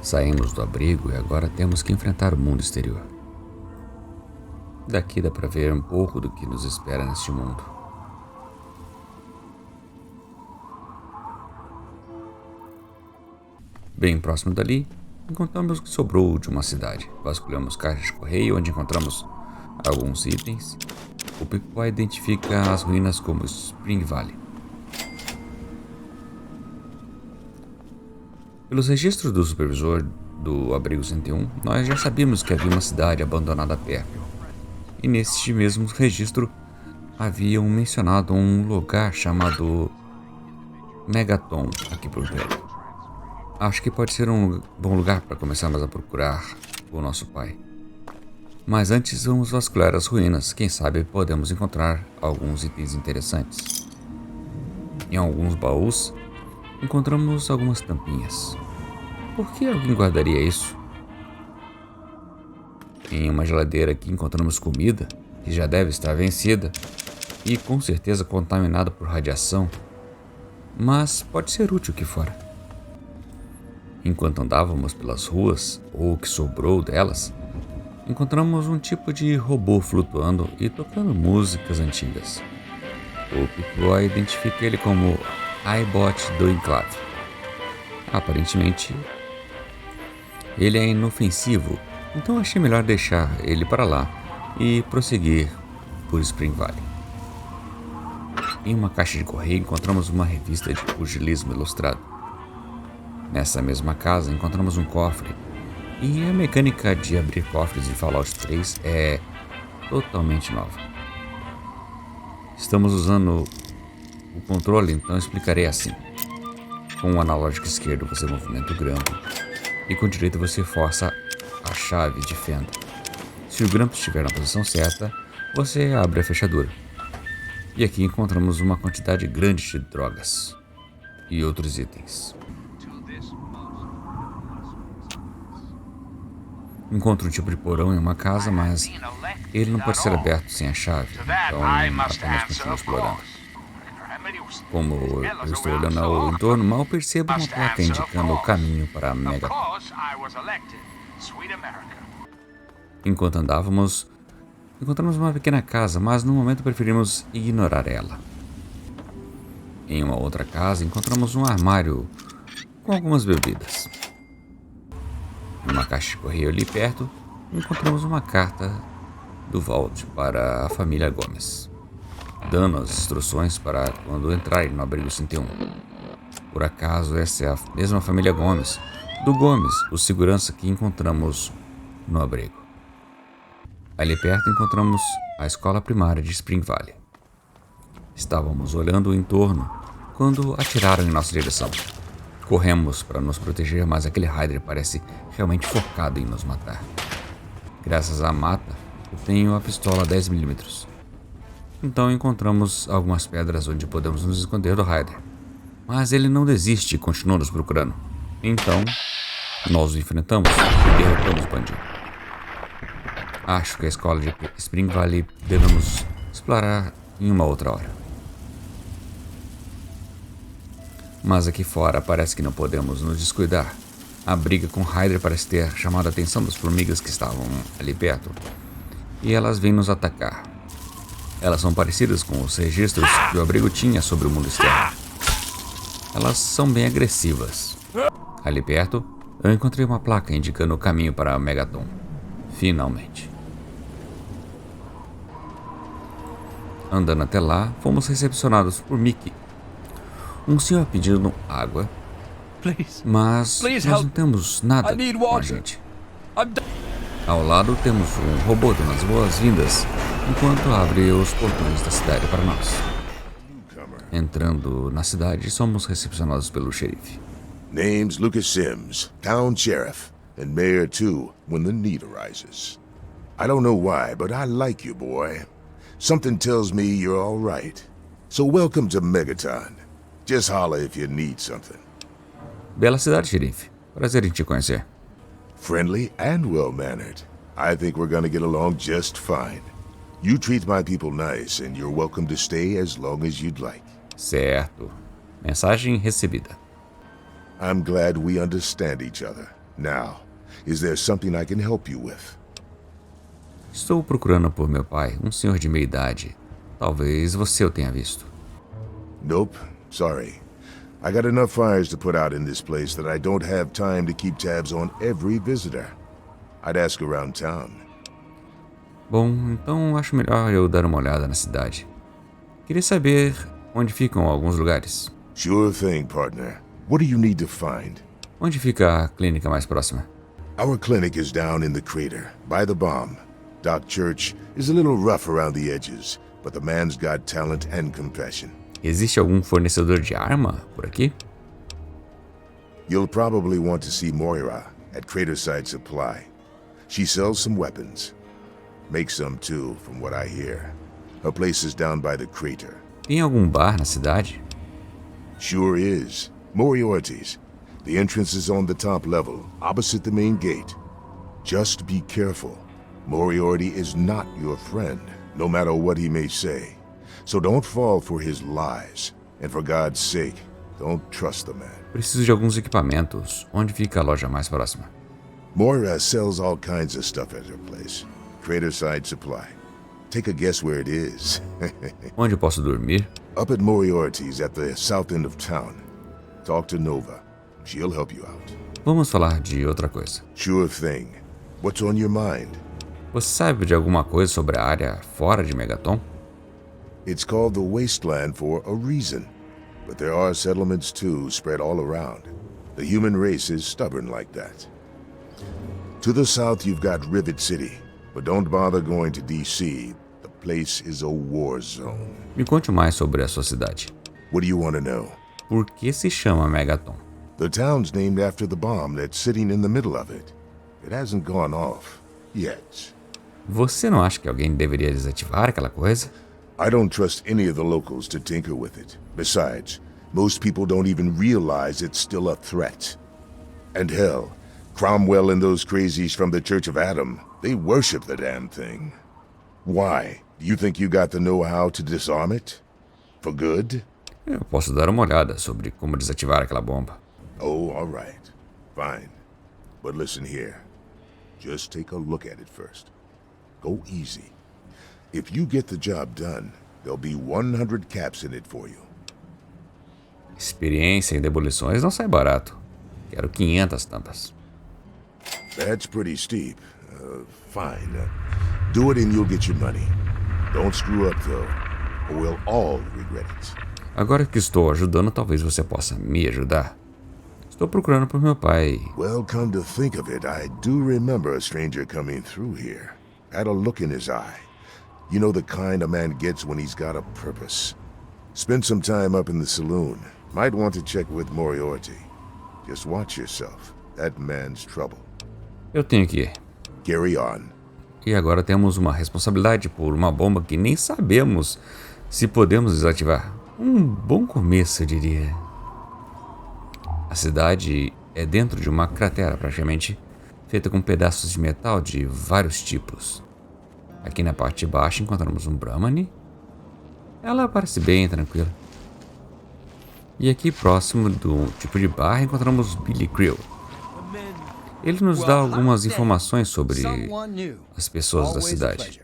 Saímos do abrigo e agora temos que enfrentar o mundo exterior. Daqui dá para ver um pouco do que nos espera neste mundo. Bem próximo dali, encontramos o que sobrou de uma cidade. Vasculhamos caixas de correio, onde encontramos alguns itens. O Pipo identifica as ruínas como Spring Valley. Pelos registros do supervisor do abrigo 101, nós já sabíamos que havia uma cidade abandonada perto. E neste mesmo registro haviam mencionado um lugar chamado Megaton aqui por perto. Acho que pode ser um bom lugar para começarmos a procurar o nosso pai. Mas antes vamos vasculhar as ruínas. Quem sabe podemos encontrar alguns itens interessantes. Em alguns baús encontramos algumas tampinhas. Por que alguém guardaria isso? Em uma geladeira aqui encontramos comida que já deve estar vencida e com certeza contaminada por radiação, mas pode ser útil aqui fora. Enquanto andávamos pelas ruas, ou o que sobrou delas, encontramos um tipo de robô flutuando e tocando músicas antigas. O Pipo identifica ele como iBot do enclave. Aparentemente, ele é inofensivo, então achei melhor deixar ele para lá e prosseguir por Spring Valley. Em uma caixa de correio encontramos uma revista de pugilismo ilustrado. Nessa mesma casa encontramos um cofre, e a mecânica de abrir cofres de Fallout 3 é totalmente nova. Estamos usando o controle, então explicarei assim. Com o analógico esquerdo você movimenta o grampo, e com o direito você força a chave de fenda. Se o grampo estiver na posição certa, você abre a fechadura. E aqui encontramos uma quantidade grande de drogas e outros itens. Encontro um tipo de porão em uma casa, mas ele não pode ser aberto sem a chave, então apenas continuo explorando. Como eu estou olhando ao entorno, mal percebo uma placa indicando o caminho para a Megaton. Enquanto andávamos, encontramos uma pequena casa, mas no momento preferimos ignorar ela. Em uma outra casa, encontramos um armário com algumas bebidas. Em uma caixa de correio ali perto, encontramos uma carta do Vault para a família Gomes, dando as instruções para quando entrarem no abrigo 101. Por acaso, essa é a mesma família Gomes, do Gomes, o segurança que encontramos no abrigo. Ali perto encontramos a escola primária de Spring Valley. Estávamos olhando o entorno quando atiraram em nossa direção. Corremos para nos proteger, mas aquele Raider parece realmente focado em nos matar. Graças à mata, eu tenho a pistola 10mm. Então encontramos algumas pedras onde podemos nos esconder do Raider. Mas ele não desiste e continua nos procurando. Então, nós o enfrentamos e derrotamos o bandido. Acho que a escola de Spring Valley devemos explorar em uma outra hora. Mas aqui fora parece que não podemos nos descuidar. A briga com Raider parece ter chamado a atenção das formigas que estavam ali perto. E elas vêm nos atacar. Elas são parecidas com os registros que o abrigo tinha sobre o mundo externo. Elas são bem agressivas. Ali perto, eu encontrei uma placa indicando o caminho para a Megaton. Finalmente. Andando até lá, fomos recepcionados por Mickey. Um senhor pedindo água, mas nós não temos nada com a gente. Ao lado temos um robô dando as boas-vindas, enquanto abre os portões da cidade para nós. Entrando na cidade, somos recepcionados pelo xerife. Name's Lucas Sims, town sheriff, and mayor too, when the need arises. I don't know why, but I like you, boy. Something tells me you're all right. So welcome to Megaton. Just holler if you need something. Bela cidade, xerife. Prazer em te conhecer. Friendly and well-mannered. I think we're gonna get along just fine. You treat my people nice, and you're welcome to stay as long as you'd like. Certo. Mensagem recebida. I'm glad we understand each other. Now, is there something I can help you with? Estou procurando por meu pai, um senhor de meia idade. Talvez você o tenha visto. Nope, sorry. I got enough fires to put out in this place that I don't have time to keep tabs on every visitor. I'd ask around town. Bom, então acho melhor eu dar uma olhada na cidade. Queria saber onde ficam alguns lugares. Sure thing, partner. What do you need to find? Onde fica a clínica mais próxima? Our clinic is down in the crater, by the bomb. Doc Church is a little rough around the edges, but the man's got talent and compassion. Existe algum fornecedor de arma por aqui? You'll probably want to see Moira at Craterside Supply. She sells some weapons. Makes some too, from what I hear. Her place is down by the crater. Tem algum bar na cidade? Sure is. Moriarty's. The entrance is on the top level, opposite the main gate. Just be careful. Moriarty is not your friend, no matter what he may say. So don't fall for his lies. And for God's sake, don't trust the man. Preciso de alguns equipamentos. Onde fica a loja mais próxima? Moira sells all kinds of stuff at her place. Craterside Supply. Take a guess where it is. Onde eu posso dormir? Up at Moriarty's at the south end of town. Talk to Nova. She'll help you out. Vamos falar de outra coisa. Sure thing. What's on your mind? Você sabe de alguma coisa sobre a área fora de Megaton? It's called the Wasteland for a reason. But there are settlements too spread all around. The human race is stubborn like that. To the south you've got Rivet City. But don't bother going to DC. The place is a war zone. Me conte mais sobre a sua cidade. What do you want to know? Por que se chama Megaton? The town's named after the bomb that's sitting in the middle of it. It hasn't gone off yet. Você não acha que alguém deveria desativar aquela coisa? I don't trust any of the locals to tinker with it. Besides, most people don't even realize it's still a threat. And hell, Cromwell and those crazies from the Church of Adam, they worship the damn thing. Why? Do you think you got the know-how to disarm it? For good? Eu posso dar uma olhada sobre como desativar aquela bomba. Oh, all right. Fine. But listen here. Just take a look at it first. Go easy. If you get the job done, there'll be 100 caps in it for you. Experiência em demolições não sai barato. Quero 500 tampas. That's pretty steep. Fine. Do it and you'll get your money. Don't screw up, though, or we'll all regret it. Agora que estou ajudando, talvez você possa me ajudar. Estou procurando por meu pai. Well, come to think of it, I do remember a stranger coming through here. Had a look in his eye. You know the kind a man gets when he's got a purpose. Spend some time up in the saloon. Might want to check with Moriarty. Just watch yourself. That man's trouble. Eu tenho que ir. Carry on. E agora temos uma responsabilidade por uma bomba que nem sabemos se podemos desativar. Um bom começo, eu diria. A cidade é dentro de uma cratera, praticamente, feita com pedaços de metal de vários tipos. Aqui na parte de baixo encontramos um Brahmani. Ela parece bem tranquila. E aqui próximo do tipo de barra encontramos Billy Creel. Ele nos dá algumas informações sobre as pessoas da cidade.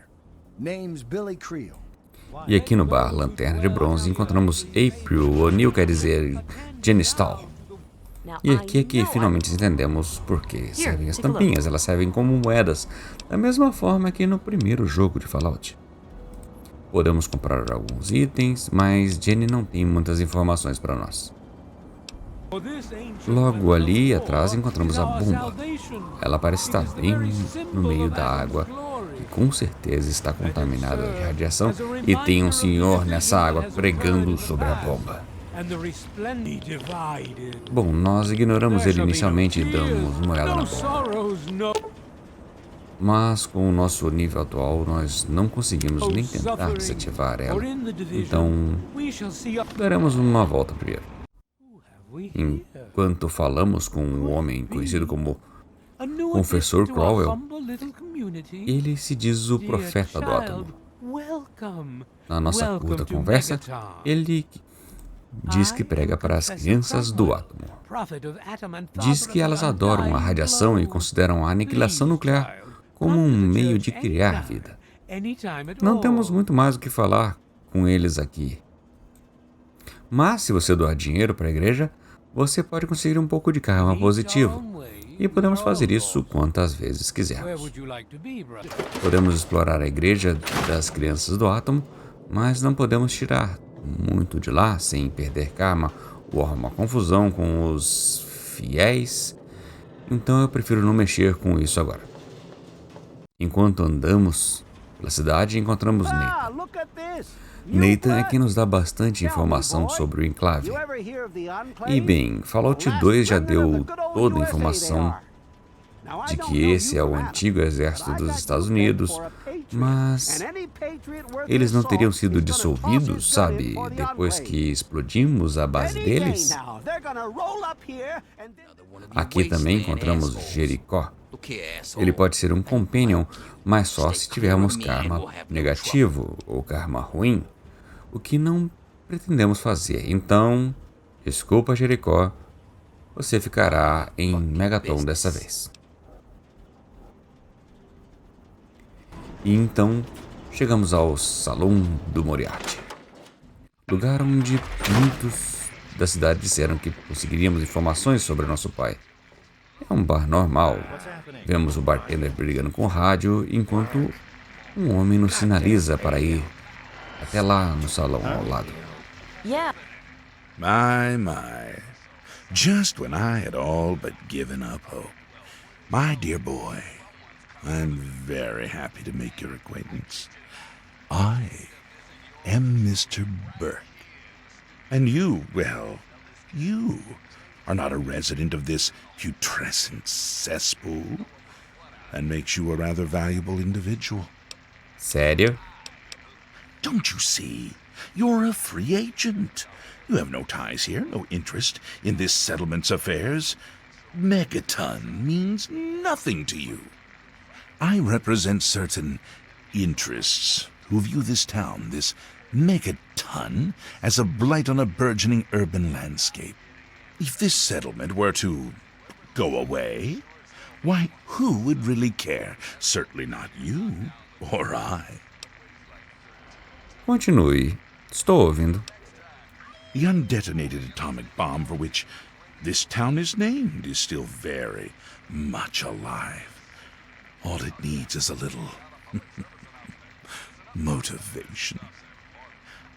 E aqui no bar Lanterna de Bronze encontramos April O'Neil, quer dizer Jenny Stahl. E aqui é que finalmente entendemos por que servem as tampinhas. Elas servem como moedas, da mesma forma que no primeiro jogo de Fallout. Podemos comprar alguns itens, mas Jenny não tem muitas informações para nós. Logo ali atrás encontramos a bomba. Ela parece estar bem no meio da água, que com certeza está contaminada de radiação, e tem um senhor nessa água pregando sobre a bomba. Bom, nós ignoramos ele inicialmente e damos uma olhada na bomba. Mas com o nosso nível atual, nós não conseguimos nem tentar desativar ela. Então, daremos uma volta primeiro. Enquanto falamos com um homem conhecido como Confessor Crowell, ele se diz o profeta do átomo. Na nossa curta conversa, ele Diz que prega para as crianças do átomo. Diz que elas adoram a radiação e consideram a aniquilação nuclear como um meio de criar vida. Não temos muito mais o que falar com eles aqui. Mas se você doar dinheiro para a igreja, você pode conseguir um pouco de karma positivo. E podemos fazer isso quantas vezes quisermos. Podemos explorar a igreja das crianças do átomo, mas não podemos tirar muito de lá sem perder karma ou arrumar confusão com os fiéis. Então eu prefiro não mexer com isso agora. Enquanto andamos pela cidade, encontramos Nathan. Nathan é quem nos dá bastante informação sobre o enclave. E bem, Fallout 2 já deu toda a informação de que esse é o antigo exército dos Estados Unidos, mas eles não teriam sido dissolvidos, sabe, depois que explodimos a base deles? Aqui também encontramos Jericó. Ele pode ser um companion, mas só se tivermos karma negativo ou karma ruim, o que não pretendemos fazer. Então, desculpa Jericó, você ficará em Megaton dessa vez. E então, chegamos ao Salão do Moriarty, lugar onde muitos da cidade disseram que conseguiríamos informações sobre nosso pai. É um bar normal. Vemos o bartender brigando com o rádio, enquanto um homem nos sinaliza para ir até lá no salão ao lado. My. Just when I had all but given up hope. My dear boy, I'm very happy to make your acquaintance. I am Mr. Burke. And you, well, you are not a resident of this putrescent cesspool. That makes you a rather valuable individual. Sério? Don't you see? You're a free agent. You have no ties here, no interest in this settlement's affairs. Megaton means nothing to you. I represent certain interests who view this town, this Megaton, as a blight on a burgeoning urban landscape. If this settlement were to go away, why, who would really care? Certainly not you or I. Continue. Estou ouvindo. The undetonated atomic bomb for which this town is named is still very much alive. All it needs is a little motivation.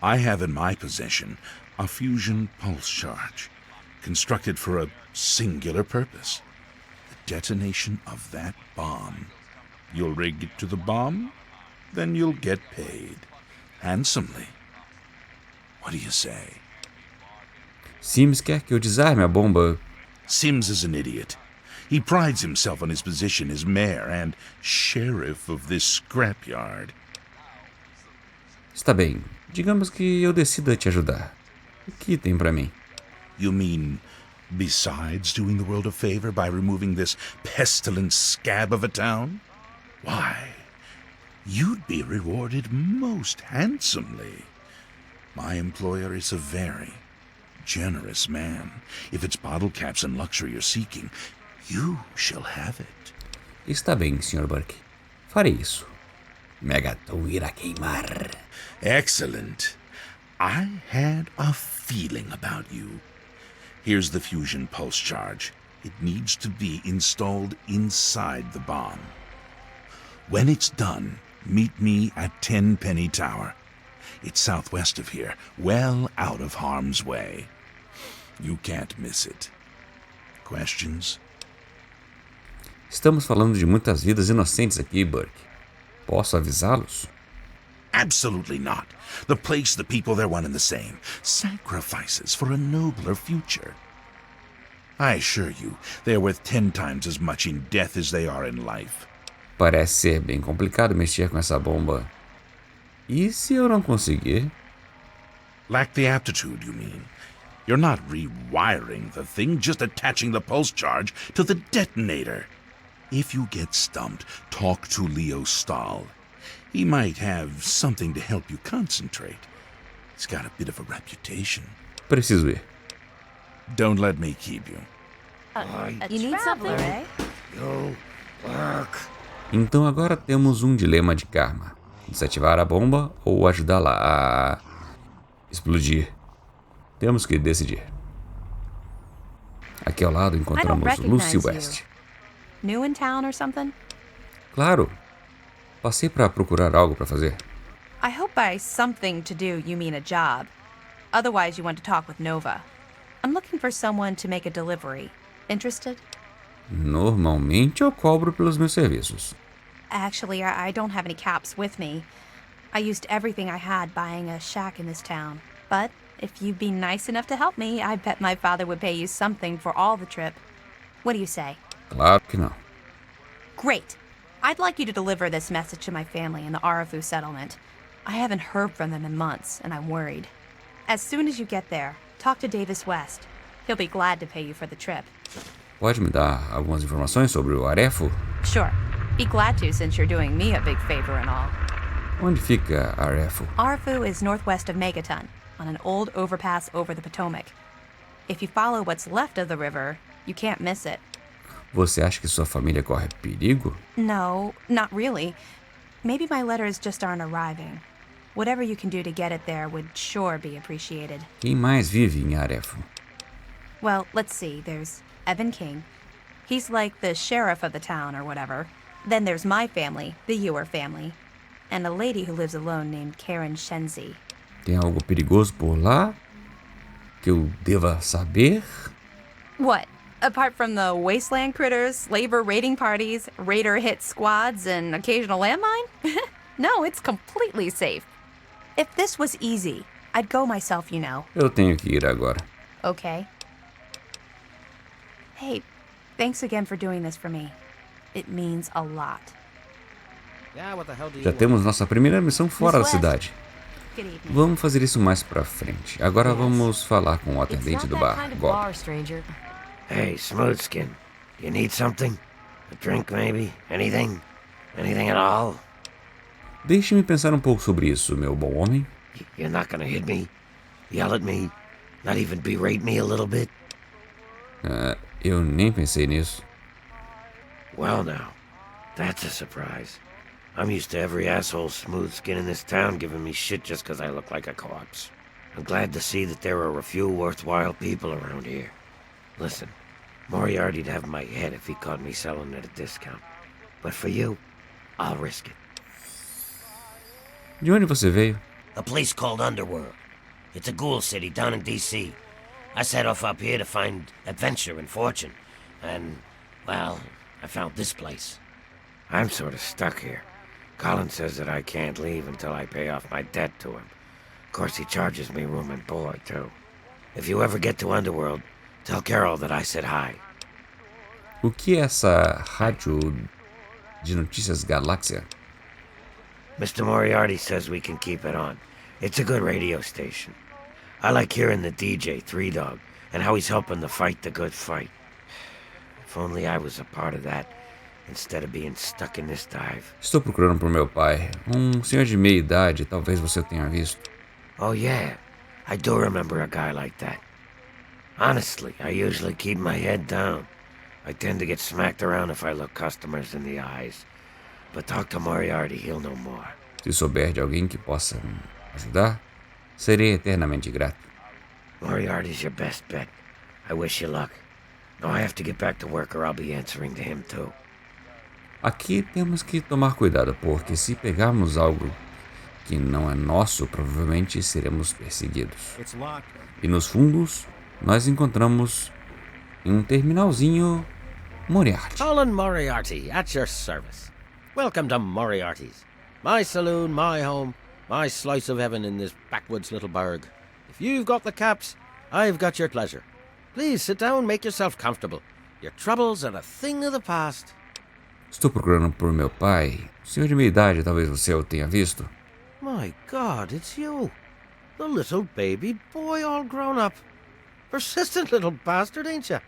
I have in my possession a fusion pulse charge constructed for a singular purpose. The detonation of that bomb. You'll rig it to the bomb, then you'll get paid. Handsomely. What do you say? Sims quer que eu desarme a bomba. Sims is an idiot. He prides himself on his position as mayor and sheriff of this scrapyard. Está bem. Digamos que eu decida te ajudar. O que tem pra mim? You mean, besides doing the world a favor by removing this pestilent scab of a town? Why, you'd be rewarded most handsomely. My employer is a very generous man. If it's bottle caps and luxury you're seeking, you shall have it. Está bem, Sr. Burke. Farei isso. Megaton irá queimar. Excellent. I had a feeling about you. Here's the fusion pulse charge. It needs to be installed inside the bomb. When it's done, meet me at Tenpenny Tower. It's southwest of here, well out of harm's way. You can't miss it. Questions? Estamos falando de muitas vidas inocentes aqui, Burke. Posso avisá-los? Absolutely not. The place, the people, they're one and the same. Sacrifices for a nobler future. I assure you, they're worth 10 times as much in death as they are in life. Parece ser bem complicado mexer com essa bomba. E se eu não conseguir? Lack the aptitude, you mean? You're not rewiring the thing, just attaching the pulse charge to the detonator. If you get stumped, talk to Leo Stahl. He might have something to help you concentrate. He's got a bit of a reputation. Preciso ir. Don't let me keep you. You need something? Go work. Então agora temos um dilema de karma. Desativar a bomba ou ajudá-la a explodir. Temos que decidir. Aqui ao lado encontramos Lucy West. New in town or something? Claro. Passei para procurar algo para fazer. I hope by something to do you mean a job. Otherwise you want to talk with Nova. I'm looking for someone to make a delivery. Interested? Normalmente eu cobro pelos meus serviços. Actually, I don't have any caps with me. I used everything I had buying a shack in this town. But if you'd be nice enough to help me, I bet my father would pay you something for all the trip. What do you say? Claro que não. Great. I'd like you to deliver this message to my family in the Arafu settlement. I haven't heard from them in months, and I'm worried. As soon as you get there, talk to Davis West. He'll be glad to pay you for the trip. Pode me dar algumas informações sobre o Arefo? Sure. Be glad to since you're doing me a big favor and all. Onde fica Arefo? Arafu is northwest of Megaton, on an old overpass over the Potomac. If you follow what's left of the river, you can't miss it. Você acha que sua família corre perigo? No, not really. Maybe my letters just aren't arriving. Whatever you can do to get it there would sure be appreciated. Quem mais vive em Arefo? Well, let's see. There's Evan King. He's like the sheriff of the town or whatever. Then there's my family, the Ewer family. And a lady who lives alone named Karen Shenzi. Tem algo perigoso por lá? Que eu deva saber? What? Apart from the wasteland critters, labor raiding parties, raider hit squads, and occasional landmine? No, it's completely safe. If this was easy, I'd go myself, you know. Eu tenho que ir agora. Okay. Hey, thanks again for doing this for me. It means a lot. Já temos nossa primeira missão fora da cidade. Good evening. Vamos fazer isso mais pra frente. Agora vamos falar com o atendente do bar, Bob. Hey, Smoothskin. You need something? A drink, maybe? Anything? Anything at all? Deixe-me pensar um pouco sobre isso, meu bom homem. You're not gonna hit me? Yell at me? Not even berate me a little bit? Eu nem pensei nisso. Well, now, that's a surprise. I'm used to every asshole Smoothskin in this town giving me shit just 'cause I look like a corpse. I'm glad to see that there are a few worthwhile people around here. Listen, Moriarty'd have my head if he caught me selling at a discount. But for you, I'll risk it. De onde você veio? A place called Underworld. It's a ghoul city down in D.C. I set off up here to find adventure and fortune. And, well, I found this place. I'm sort of stuck here. Colin says that I can't leave until I pay off my debt to him. Of course, he charges me room and board, too. If you ever get to Underworld, tell Carol that I said hi. O que é essa rádio de notícias Galáxia? Mr. Moriarty says we can keep it on. It's a good radio station. I like hearing the DJ, Three Dog, and how he's helping to fight the good fight. If only I was a part of that, instead of being stuck in this dive. Estou procurando por meu pai. Senhor de meia idade, talvez você tenha visto. Oh yeah, I do remember a guy like that. Honestly, I usually keep my head down. I tend to get smacked around if I look customers in the eyes. But talk to Moriarty, he'll know more. Se souber de alguém que possa me ajudar, serei eternamente grato. Moriarty's your best bet. I wish you luck. Now I have to get back to work or I'll be answering to him too. Aqui temos que tomar cuidado, porque se pegarmos algo que não é nosso, provavelmente seremos perseguidos. E nos fundos, nós encontramos em terminalzinho Moriarty. Colin Moriarty, at your service. Welcome to Moriarty's. My saloon, my home, my slice of heaven in this backwoods little burg. If you've got the caps, I've got your pleasure. Please sit down, make yourself comfortable. Your troubles are a thing of the past. Estou procurando por meu pai. Senhor de meia idade, talvez você o tenha visto. My God, it's you. The little baby boy all grown up. Persistent little bastard, ain't you?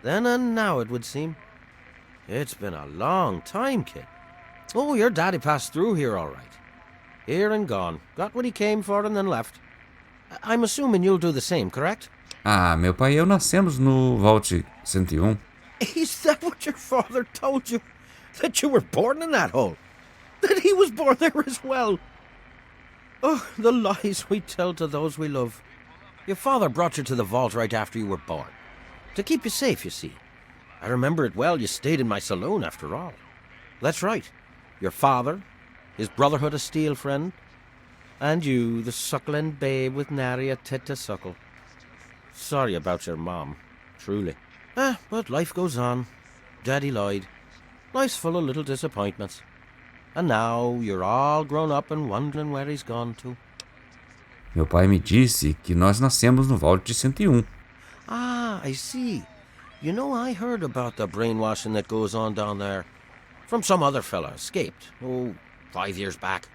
Then and now, it would seem. It's been a long time, kid. Oh, your daddy passed through here all right. Here and gone. Got what he came for and then left. I'm assuming you'll do the same, correct? Ah, meu pai e eu nascemos no Vault 101. Is that what your father told you? That you were born in that hole? That he was born there as well? Oh, the lies we tell to those we love. Your father brought you to the vault right after you were born. To keep you safe, you see. I remember it well, you stayed in my saloon after all. That's right. Your father, his Brotherhood of Steel friend, and you, the suckling babe with nary a tit to suckle. Sorry about your mom, truly. But life goes on. Daddy lied. Life's full of little disappointments. And now you're all grown up and wondering where he's gone to. Meu pai me disse que nós nascemos no Vault 101. Ah, I see. You know, I heard about the brainwashing that goes on down there. From some other fella, escaped, 5 years back.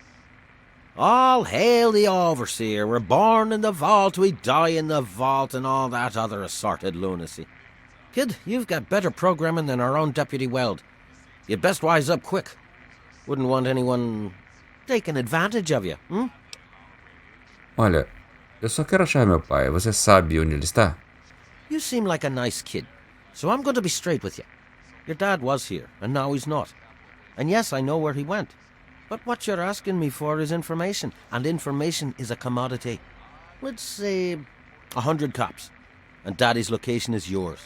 All hail the overseer, we're born in the vault, we die in the vault, and all that other assorted lunacy. Kid, you've got better programming than our own Deputy Weld. You'd best wise up quick. Wouldn't want anyone taking advantage of you, Olha, eu só quero achar meu pai. Você sabe onde ele está? You seem like a nice kid, so I'm going to be straight with you. Your dad was here, and now he's not. And yes, I know where he went. But what you're asking me for is information, and information is a commodity. Let's say 100 cops, and Daddy's location is yours.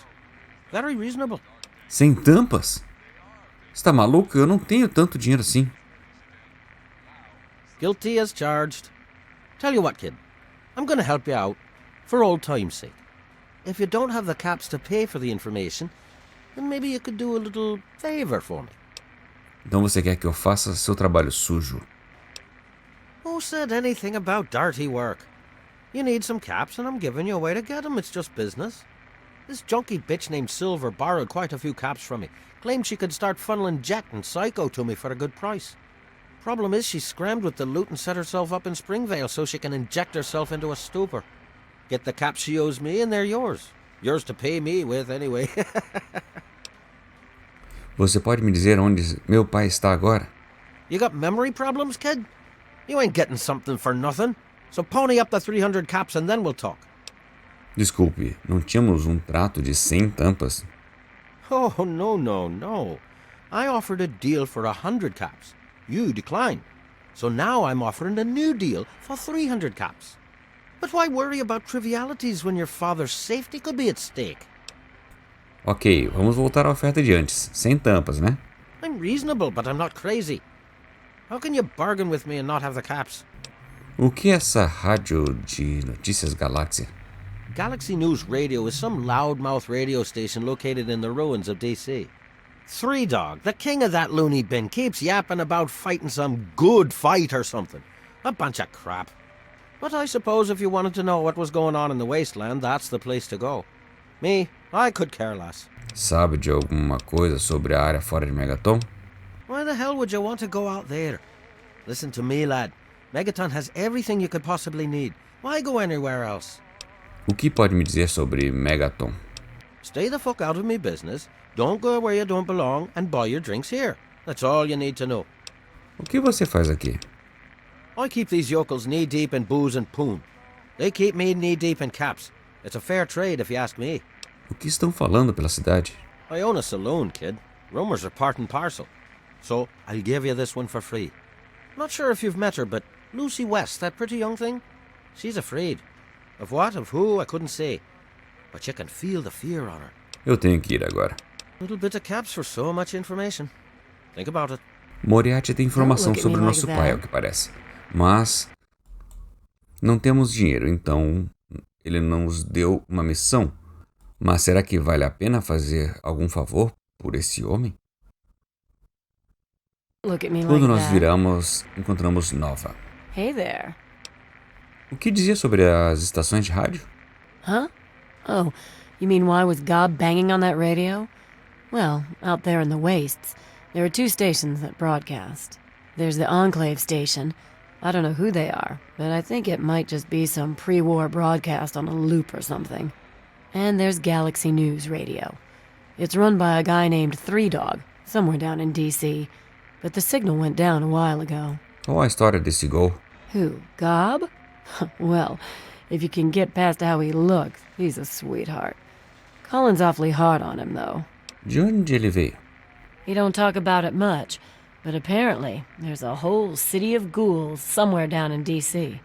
Very reasonable. Sem tampas? Você tá maluco? Eu não tenho tanto dinheiro assim. Guilty as charged. Tell you what, kid. I'm going to help you out, for old time's sake. If you don't have the caps to pay for the information, then maybe you could do a little favor for me. Então você quer que eu faça seu trabalho sujo? Who said anything about dirty work? You need some caps and I'm giving you a way to get them. It's just business. This junky bitch named Silver borrowed quite a few caps from me. Claimed she could start funneling Jet and Psycho to me for a good price. Problem is she scrammed with the loot and set herself up in Springvale so she can inject herself into a stupor. Get the caps she owes me and they're yours. Yours to pay me with anyway. Você pode me dizer onde meu pai está agora? You got memory problems, kid? You ain't getting something for nothing. So pony up the 300 caps and then we'll talk. Desculpe, não tínhamos um trato de 100 tampas? Oh, no. I offered a deal for 100 caps. You declined. So now I'm offering a new deal for 300 caps. But why worry about trivialities when your father's safety could be at stake? Ok, vamos voltar à oferta de antes. 100 tampas, né? I'm reasonable, but I'm not crazy. How can you bargain with me and not have the caps? O que é essa rádio de notícias Galáxia? Galaxy News Radio is some loudmouth radio station located in the ruins of DC. Three Dog, the king of that loony bin, keeps yapping about fighting some good fight or something. A bunch of crap. But I suppose if you wanted to know what was going on in the wasteland, that's the place to go. Me, I could care less. Sabe de alguma coisa sobre a área fora de Megaton? Why the hell would you want to go out there? Listen to me, lad. Megaton has everything you could possibly need. Why go anywhere else? O que pode me dizer sobre Megaton? Stay the fuck out of me business, don't go where you don't belong, and buy your drinks here. That's all you need to know. O que você faz aqui? I keep these yokels knee-deep in booze and poon. They keep me knee-deep in caps. It's a fair trade, if you ask me. O que estão falando pela cidade? I own a saloon, kid. Rumors are part and parcel. So, I'll give you this one for free. Not sure if you've met her, but Lucy West, that pretty young thing? She's afraid. Of what, of who, I couldn't say. But you can feel the fear on her. Eu tenho que ir agora. Little bit of caps for so much information. Think about it. Moriarty tem informação Don't look at sobre me nosso like pai, that. ao que parece. Mas não temos dinheiro, então ele não nos deu uma missão. Mas será que vale a pena fazer algum favor por esse homem? Look at me Quando like nós that. viramos, encontramos Nova. Hey there. O que dizia sobre as estações de rádio? Huh? Oh, you mean why was Gob banging on that radio? Well, out there in the wastes, there are 2 stations that broadcast. There's the Enclave station. I don't know who they are, but I think it might just be some pre-war broadcast on a loop or something. And there's Galaxy News Radio. It's run by a guy named Three Dog, somewhere down in D.C., but the signal went down a while ago. Qual a história desse gol? Who, Gob? Well, If you can get past how he looks, he's a sweetheart. Colin's awfully hard on him, though. De onde ele veio? He don't talk about it much, but apparently there's a whole city of ghouls somewhere down in D.C.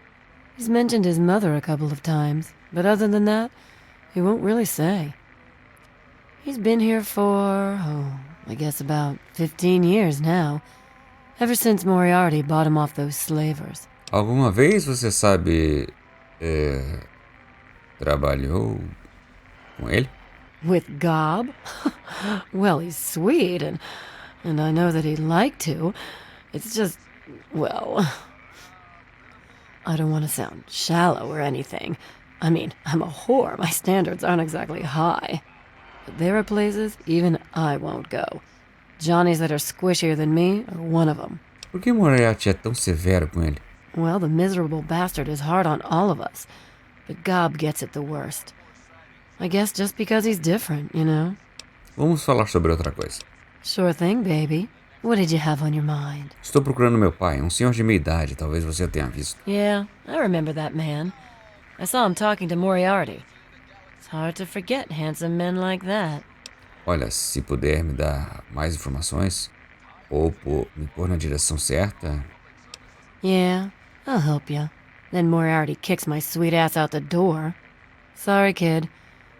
He's mentioned his mother a couple of times, but other than that, he won't really say. He's been here for, I guess about 15 years now. Ever since Moriarty bought him off those slavers. Alguma vez você sabe... trabalhou com ele? With Gob? Well, he's sweet, and I know that he'd like to. It's just, well... I don't want to sound shallow or anything. I mean, I'm a whore. My standards aren't exactly high. But there are places even I won't go. Johnnies that are squishier than me are one of them. Por que Moriarty é tão severo com ele? Well, the miserable bastard is hard on all of us. But Gob gets it the worst. I guess just because he's different, you know? Vamos falar sobre outra coisa. Sure thing, baby. What did you have on your mind? Estou procurando meu pai, um senhor de meia idade, talvez você o tenha visto. Yeah, I remember that man. I saw him talking to Moriarty. It's hard to forget handsome men like that. Olha, se puder me dar mais informações, ou me pôr na direção certa... Yeah, I'll help you. Then Moriarty kicks my sweet ass out the door. Sorry, kid.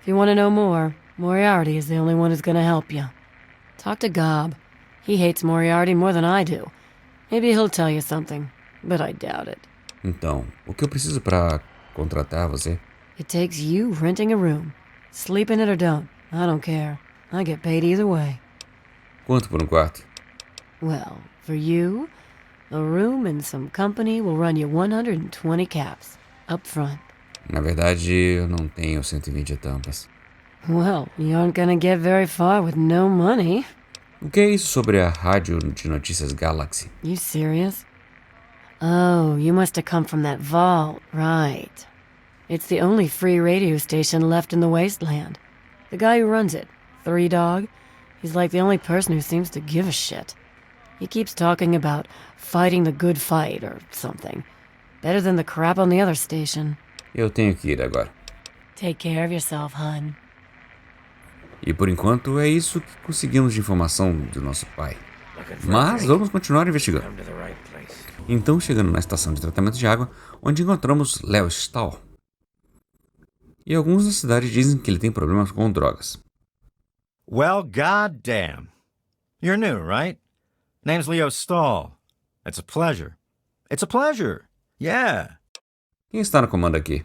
If you want to know more, Moriarty is the only one who's gonna help you. Talk to Gob. He hates Moriarty more than I do. Maybe he'll tell you something, but I doubt it. Então, o que eu preciso para contratar você? It takes you renting a room. Sleep in it or don't, I don't care. I get paid either way. Quanto por um quarto? Well, for you, a room and some company will run you 120 caps, up front. Na verdade, eu não tenho 120 tampas. Well, you aren't gonna get very far with no money. O que é isso sobre a rádio de notícias Galaxy? You serious? Oh, you must have come from that vault, right. It's the only free radio station left in the wasteland. The guy who runs it, Three Dog, he's like the only person who seems to give a shit. He keeps talking about fighting the good fight or something. Better than the crap on the other station. Eu tenho que ir agora. Take care of yourself, hun. E por enquanto é isso que conseguimos de informação do nosso pai. Mas vamos continuar investigando. Então, chegando na estação de tratamento de água, onde encontramos Léo Stahl. E alguns da cidade dizem que ele tem problemas com drogas. Well, goddamn. You're new, right? Name's Leo Stahl. It's a pleasure. It's a pleasure. Yeah. Quem está no comando aqui?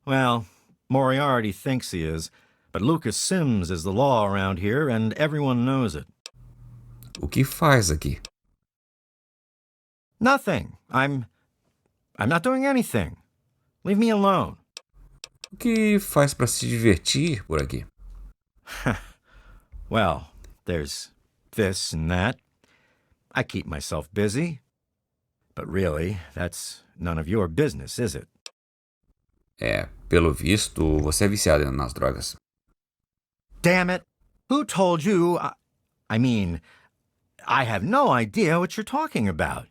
Well, Moriarty thinks he is, but Lucas Sims is the law around here, and everyone knows it. O que faz aqui? Nothing. I'm not doing anything. Leave me alone. O que faz para se divertir por aqui? Well, there's this and that. I keep myself busy. But really, that's none of your business, is it? Pelo visto, você é viciado nas drogas. Damn it! Who told you? I mean, I have no idea what you're talking about.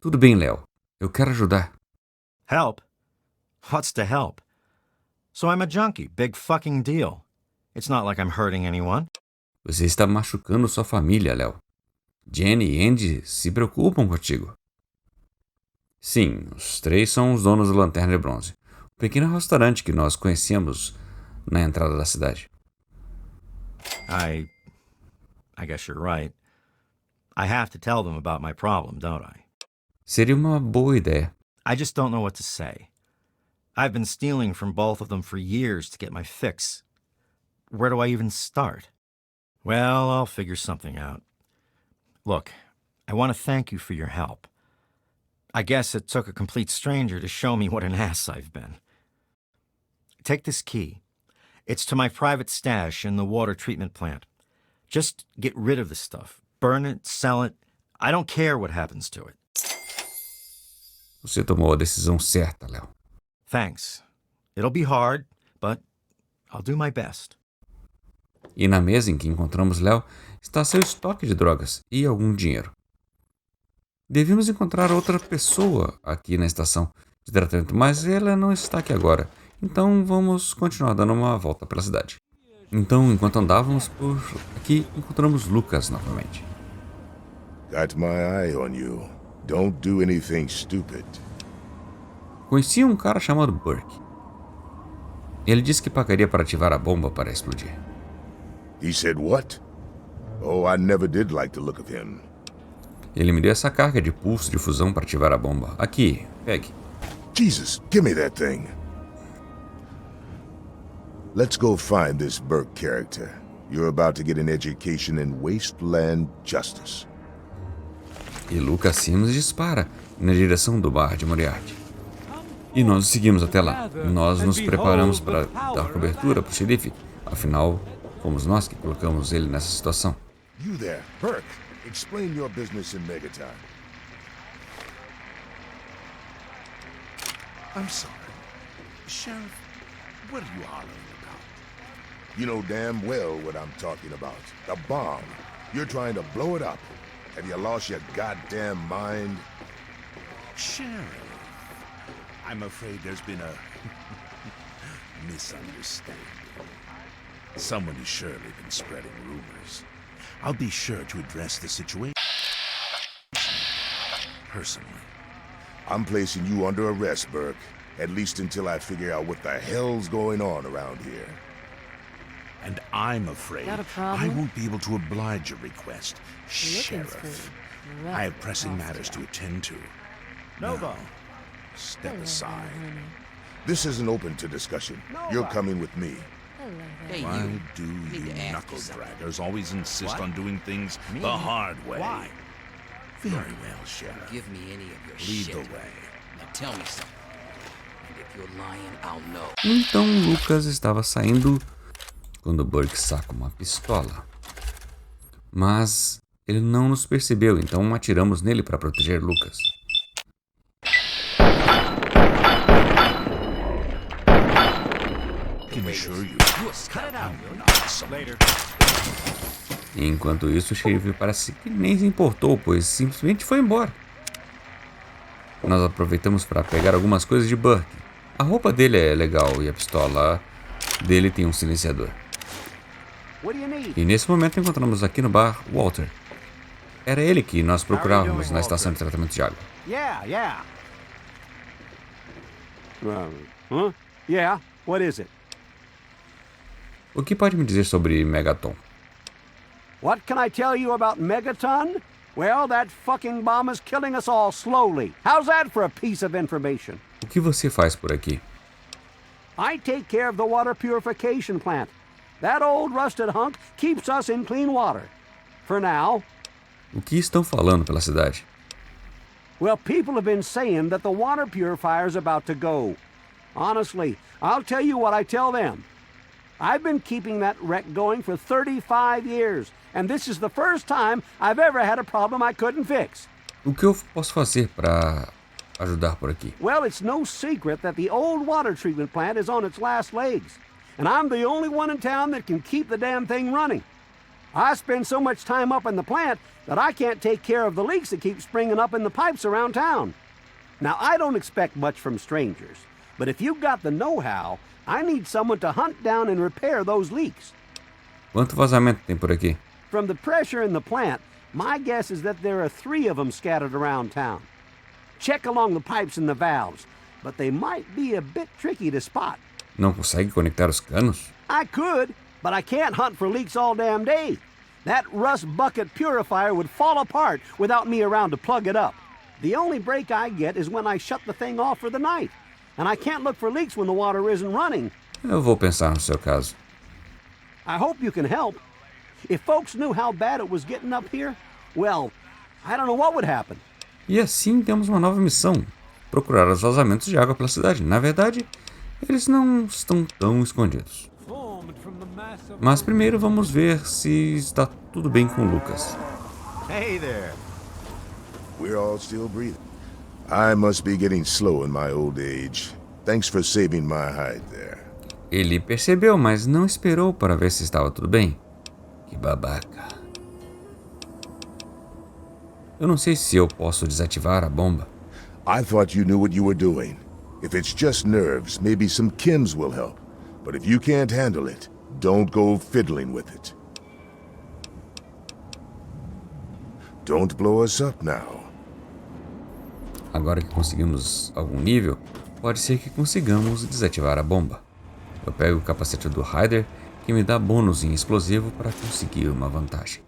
Tudo bem, Léo. Eu quero ajudar. Help? What's to help? So I'm a junkie. Big fucking deal. It's not like I'm hurting anyone. Você está machucando sua família, Léo. Jenny e Andy se preocupam contigo. Sim, os três são os donos da Lanterna de Bronze, um pequeno restaurante que nós conhecemos na entrada da cidade. I guess you're right. I have to tell them about my problem, don't I? Seria uma boa ideia. I just don't know what to say. I've been stealing from both of them for years to get my fix. Where do I even start? Well, I'll figure something out. Look, I want to thank you for your help. I guess it took a complete stranger to show me what an ass I've been. Take this key. It's to my private stash in the water treatment plant. Just get rid of the stuff. Burn it, sell it. I don't care what happens to it. Você tomou a decisão certa, Léo. Thanks. It'll be hard, but I'll do my best. E na mesa em que encontramos Léo está seu estoque de drogas e algum dinheiro. Devíamos encontrar outra pessoa aqui na estação de tratamento, mas ela não está aqui agora. Então vamos continuar dando uma volta pela cidade. Então, enquanto andávamos por aqui, encontramos Lucas novamente. Got my eye on you. Don't do anything stupid. Conheci um cara chamado Burke. Ele disse que pagaria para ativar a bomba para explodir. He said what? Oh, I never did like the look of him. Ele me deu essa carga de pulso de fusão para ativar a bomba. Aqui, pegue. Jesus, give me that thing. Let's go find this Burke character. You're about to get an education in wasteland justice. E Lucas Sims dispara na direção do bar de Moriarty. E nós o seguimos até lá. Nós nos preparamos para dar cobertura para o xerife. Afinal, fomos nós que colocamos ele nessa situação. You there, Burke. Explain your business in Megaton. I'm sorry. Sheriff, what are you hollering about? You know damn well what I'm talking about. The bomb. You're trying to blow it up. Have you lost your goddamn mind? Sheriff, I'm afraid there's been a misunderstanding. Someone has surely been spreading rumors. I'll be sure to address the situation personally. I'm placing you under arrest, Burke. At least until I figure out what the hell's going on around here. And I'm afraid Got a I problem? won't be able to oblige your request, Looking Sheriff. for I have pressing matters to attend to. Now, step aside. This isn't open to discussion. You're coming with me. Hey, Why you. do Need you to ask you knuckle something. draggers always insist What? on doing things the hard way? Why? Very well, Sheriff. Give me any of your Lead shit. the way. Now tell me something. And if you're lying, I'll know. Então Lucas estava saindo quando Burke saca uma pistola. Mas ele não nos percebeu, então atiramos nele para proteger Lucas. Can assure you, Cut it out. I'm not someone. E enquanto isso, o xerife parece que nem se importou, pois simplesmente foi embora. Nós aproveitamos para pegar algumas coisas de Burke. A roupa dele é legal e a pistola dele tem um silenciador. E nesse momento encontramos aqui no bar Walter. Era ele que nós procurávamos na estação de tratamento de água. Yeah. Huh? Yeah, what is it? O que pode me dizer sobre Megaton? What can I tell you about Megaton? Well, that fucking bomb is killing us all slowly. How's that for a piece of information? O que você faz por aqui? I take care of the water purification plant. That old rusted hunk keeps us in clean water. For now. O que estão falando pela cidade? Well, people have been saying that the water purifier's about to go. Honestly, I'll tell you what I tell them. I've been keeping that wreck going for 35 years, and this is the first time I've ever had a problem I couldn't fix. O que eu posso fazer para ajudar por aqui? Well, it's no secret that the old water treatment plant is on its last legs, and I'm the only one in town that can keep the damn thing running. I spend so much time up in the plant that I can't take care of the leaks that keep springing up in the pipes around town. Now, I don't expect much from strangers, but if you've got the know-how, I need someone to hunt down and repair those leaks. Quanto vazamento tem por aqui? From the pressure in the plant, my guess is that there are 3 of them scattered around town. Check along the pipes and the valves, but they might be a bit tricky to spot. Não consegue conectar os canos? I could, but I can't hunt for leaks all damn day. That rust bucket purifier would fall apart without me around to plug it up. The only break I get is when I shut the thing off for the night. And I can't look for leaks when the water isn't running. Eu vou pensar no seu caso. I hope you can help. If folks knew how bad it was getting up here, well, I don't know what would happen. E assim temos uma nova missão: procurar os vazamentos de água pela cidade. Na verdade, eles não estão tão escondidos. Mas primeiro vamos ver se está tudo bem com o Lucas. Hey there. We're all still breathing. I must be getting slow in my old age. Thanks for saving my hide there. Ele percebeu, mas não esperou para ver se estava tudo bem. Que babaca. Eu não sei se eu posso desativar a bomba. I thought you knew what you were doing. If it's just nerves, maybe some chems will help. But if you can't handle it, don't go fiddling with it. Don't blow us up now. Agora que conseguimos algum nível, pode ser que consigamos desativar a bomba. Eu pego o capacete do Ryder, que me dá bônus em explosivo para conseguir uma vantagem.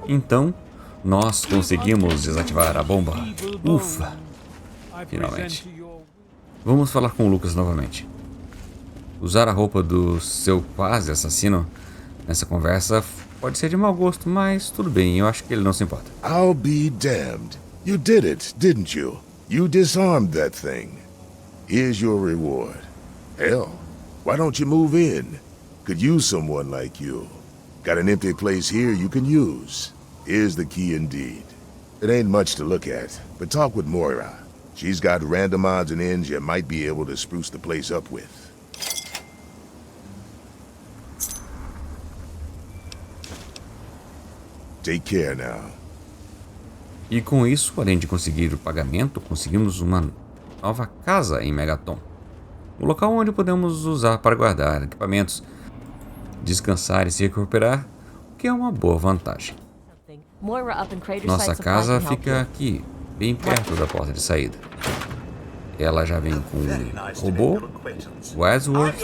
Então, nós conseguimos desativar a bomba. Ufa! Finalmente. Vamos falar com o Lucas novamente. Usar a roupa do seu quase assassino nessa conversa pode ser de mau gosto, mas tudo bem, eu acho que ele não se importa. I'll be damned. You did it, didn't you? You disarmed that thing. Here's your reward. Hell, why don't you move in? Could use someone like you. Got an empty place here you can use. Here's the key indeed. It ain't much to look at, but talk with Moira. She's got random odds and ends you might be able to spruce the place up with. Take care now. E com isso, além de conseguir o pagamento, conseguimos uma nova casa em Megaton. Um local onde podemos usar para guardar equipamentos, descansar e se recuperar, o que é uma boa vantagem. Nossa casa fica aqui, bem perto da porta de saída. Ela já vem com um robô, Wadsworth,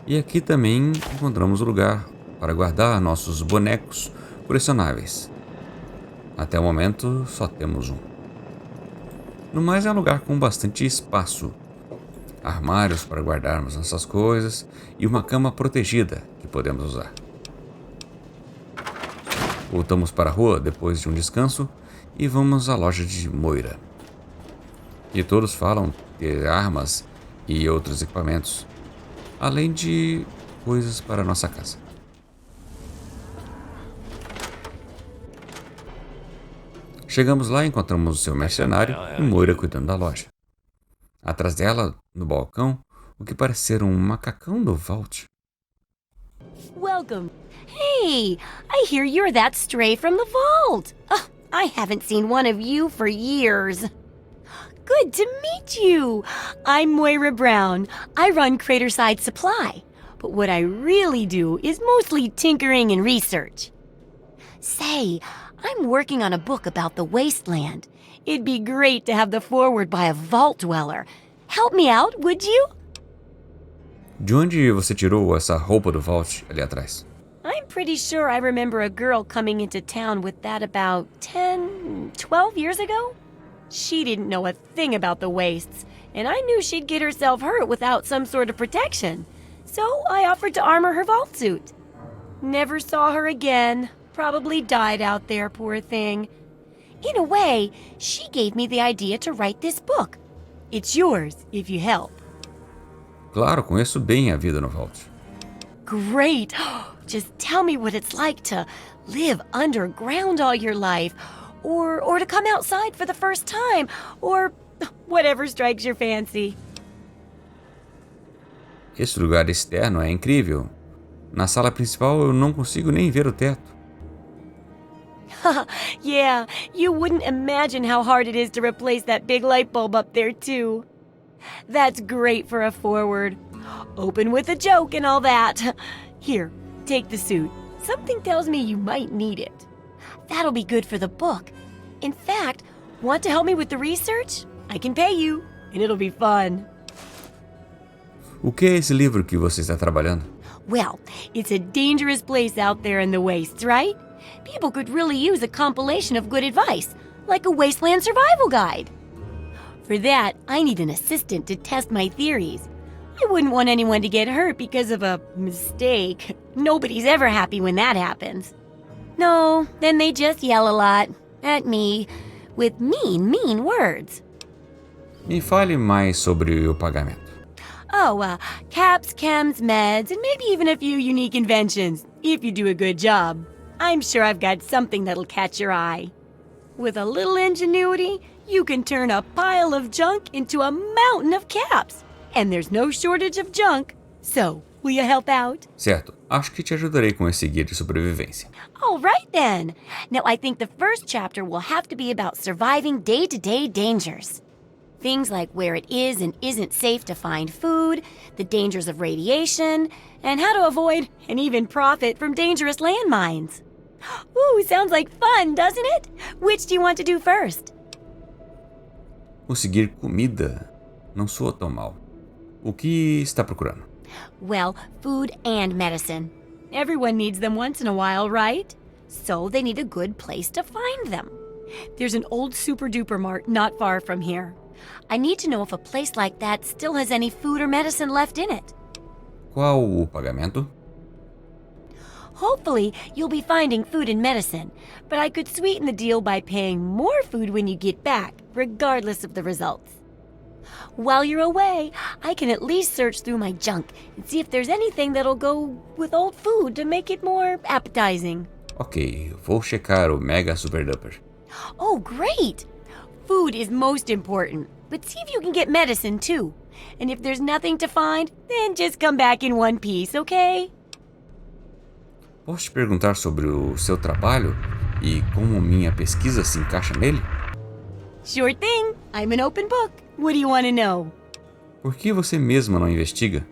e aqui também encontramos o lugar para guardar nossos bonecos colecionáveis. Até o momento, só temos um. No mais, é um lugar com bastante espaço. Armários para guardarmos nossas coisas e uma cama protegida que podemos usar. Voltamos para a rua depois de um descanso e vamos à loja de Moira. E todos falam ter armas e outros equipamentos, além de coisas para nossa casa. Chegamos lá e encontramos o seu mercenário e Moira cuidando da loja. Atrás dela, no balcão, o que parece ser um macacão do Vault. Welcome. Hey, I hear you're that stray from the vault. I haven't seen one of you for years. Good to meet you. I'm Moira Brown. I run Craterside Supply. But what I really do is mostly tinkering and research. Say, I'm working on a book about the wasteland. It'd be great to have the foreword by a vault dweller. Help me out, would you? De onde você tirou essa roupa do Vault ali atrás? I'm pretty sure I remember a girl coming into town with that about 10, 12 years ago. She didn't know a thing about the wastes, and I knew she'd get herself hurt without some sort of protection. So I offered to armor her vault suit. Never saw her again. Probably died out there, poor thing. In a way, she gave me the idea to write this book. It's yours, if you help. Claro, conheço bem a vida no Vault. Great! Just tell me what it's like to live underground all your life, or to come outside for the first time, or whatever strikes your fancy. Esse lugar externo é incrível. Na sala principal eu não consigo nem ver o teto. Yeah, you wouldn't imagine how hard it is to replace that big light bulb up there, too. That's great for a foreword. Open with a joke and all that. Here, take the suit. Something tells me you might need it. That'll be good for the book. In fact, want to help me with the research? I can pay you, and it'll be fun. O que é esse livro que você está trabalhando? Well, it's a dangerous place out there in the wastes, right? People could really use a compilation of good advice, like a wasteland survival guide. For that, I need an assistant to test my theories. I wouldn't want anyone to get hurt because of a mistake. Nobody's ever happy when that happens. No, then they just yell a lot at me with mean words. Me fale mais sobre o pagamento. Oh, caps, chems, meds, and maybe even a few unique inventions, if you do a good job. I'm sure I've got something that'll catch your eye. With a little ingenuity, you can turn a pile of junk into a mountain of caps. And there's no shortage of junk. So, Will you help out? Certo, acho que te ajudarei com esse guia de sobrevivência. All right then. Now I think the first chapter will have to be about surviving day-to-day dangers. Things like where it is and isn't safe to find food, the dangers of radiation, and how to avoid and even profit from dangerous landmines. Ooh, sounds like fun, doesn't it? Which do you want to do first? Conseguir comida não soa tão mal. O que está procurando? Well, food and medicine. Everyone needs them once in a while, right? So they need a good place to find them. There's an old super-duper mart not far from here. I need to know if a place like that still has any food or medicine left in it. Qual o pagamento? Hopefully, you'll be finding food and medicine, but I could sweeten the deal by paying more food when you get back, regardless of the results. While you're away, I can at least search through my junk and see if there's anything that'll go with old food to make it more appetizing. Ok, vou checar o Mega Super Duper. Oh, great! Food is most important, but see if you can get medicine too. And if there's nothing to find, then just come back in one piece, okay? Posso te perguntar sobre o seu trabalho e como minha pesquisa se encaixa nele? Sure thing. I'm an open book. What do you want to know? Por que você mesma não investiga?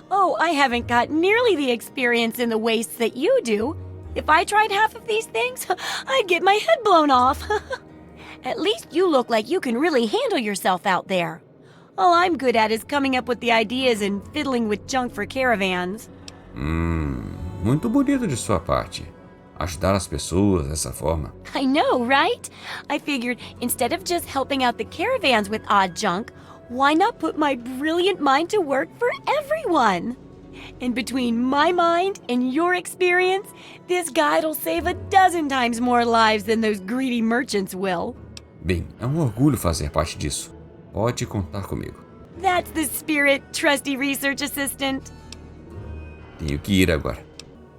Oh, I haven't got nearly the experience in the wastes that you do. If I tried half of these things, I'd get my head blown off. At least you look like you can really handle yourself out there. All I'm good at is coming up with the ideas and fiddling with junk for caravans. Muito bonito de sua parte. Ajudar as pessoas dessa forma. I know, right? I figured instead of just helping out the caravans with odd junk, why not put my brilliant mind to work for everyone? And between my mind and your experience, this guide'll save 12 times more lives than those greedy merchants will. Bem, é um orgulho fazer parte disso. Pode contar comigo. That's the spirit, trusty research assistant. Tenho que ir agora.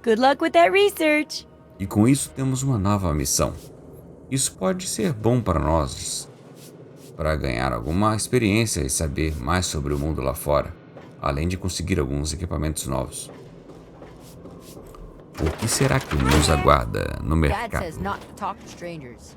Good luck with that research. E com isso temos uma nova missão. Isso pode ser bom para nós, para ganhar alguma experiência e saber mais sobre o mundo lá fora, além de conseguir alguns equipamentos novos. O que será que nos aguarda no Dad mercado? says not to talk to strangers.